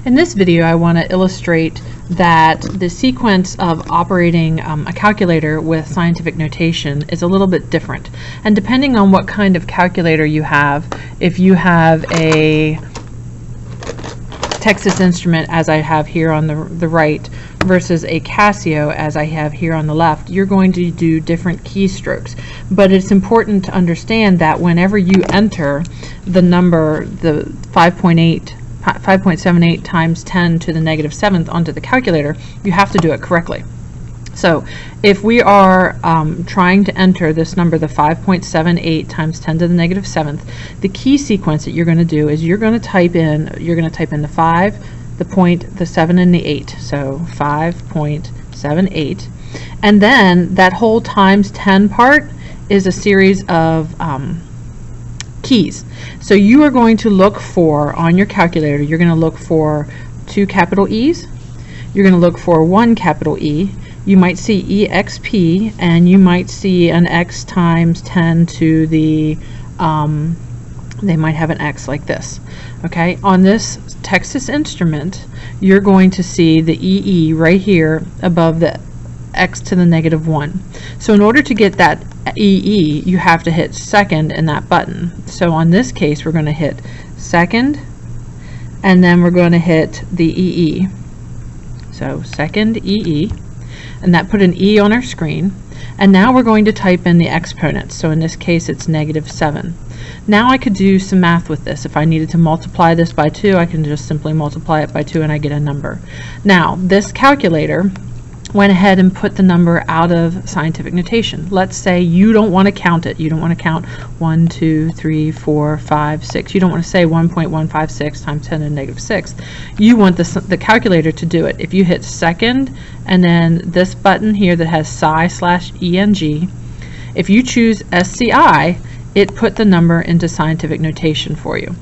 In this video, I want to illustrate that the sequence of operating a calculator with scientific notation is a little bit different. And depending on what kind of calculator you have, if you have a Texas Instrument, as I have here on the right, versus a Casio, as I have here on the left, you're going to do different keystrokes. But it's important to understand that whenever you enter the number, the 5.78 times 10 to the negative 7th onto the calculator, you have to do it correctly. So if we are trying to enter this number, the 5.78 times 10 to the negative 7th, the key sequence that you're going to do is you're going to type in the 5, the point, the 7, and the 8. So 5.78, and then that whole times 10 part is a series of keys. So you are going to look for, on your calculator, you're going to look for 2 capital E's, you're going to look for 1 capital E, you might see EXP, and you might see an X times 10 to the, they might have an X like this. Okay, on this Texas Instrument, you're going to see the EE right here above the X to the negative 1. So in order to get that EE, you have to hit second in that button. So on this case, we're going to hit second, and then we're going to hit the EE. So second EE, and that put an E on our screen. And now we're going to type in the exponents. So in this case, it's negative 7. Now I could do some math with this. If I needed to multiply this by 2, I can just simply multiply it by 2 and I get a number. Now, this calculator went ahead and put the number out of scientific notation. Let's say you don't want to count it. You don't want to count 1, 2, 3, 4, 5, 6. You don't want to say 1.156 times 10 to the negative 6th. You want the calculator to do it. If you hit second and then this button here that has sci/ENG, if you choose SCI, it put the number into scientific notation for you.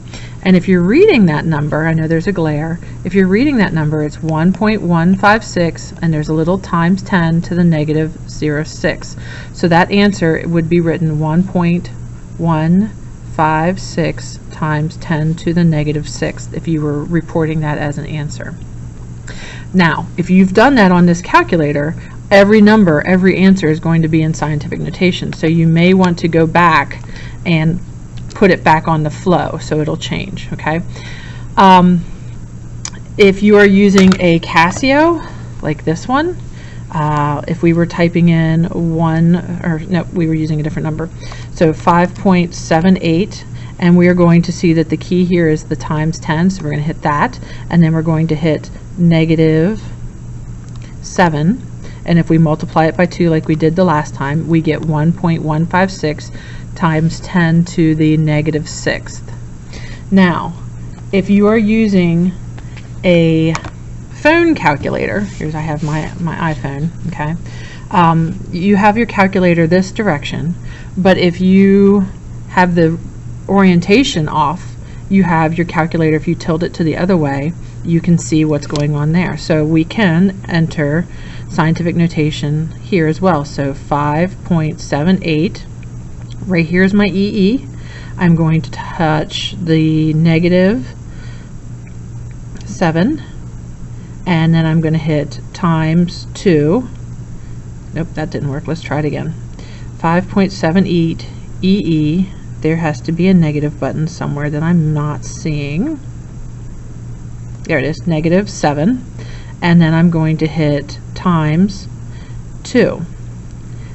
And if you're reading that number, I know there's a glare, if you're reading that number, it's 1.156, and there's a little times 10 to the negative 06. So that answer would be written 1.156 times 10 to the negative 6th if you were reporting that as an answer. Now, if you've done that on this calculator, every number, every answer is going to be in scientific notation. So you may want to go back and put it back on the flow so it'll change. Okay, if you are using a Casio like this one, if we were typing in we were using a different number, so 5.78, and we are going to see that the key here is the times 10, so we're going to hit that, and then we're going to hit negative 7, and if we multiply it by 2 like we did the last time, we get 1.156 times 10 to the negative 6th. Now, if you are using a phone calculator, here's, I have my iPhone, okay, you have your calculator this direction, but if you have the orientation off, you have your calculator, if you tilt it to the other way, you can see what's going on there. So we can enter scientific notation here as well. So 5.78, right here is my EE. I'm going to touch the negative 7, and then I'm going to hit times 2. Nope, that didn't work. Let's try it again. 5.78 EE. There has to be a negative button somewhere that I'm not seeing. There it is, negative 7. And then I'm going to hit times 2.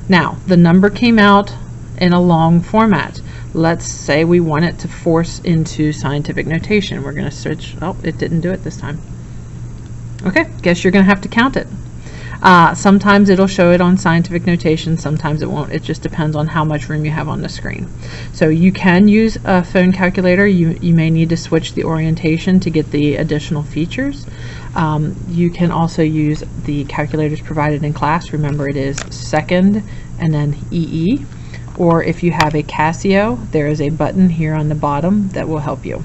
Now, the number came out in a long format. Let's say we want it to force into scientific notation. We're going to search. Oh, it didn't do it this time. Okay, guess you're going to have to count it. Sometimes it'll show it on scientific notation, sometimes it won't. It just depends on how much room you have on the screen. So you can use a phone calculator. You may need to switch the orientation to get the additional features. You can also use the calculators provided in class. Remember, it is second and then EE. Or if you have a Casio, there is a button here on the bottom that will help you.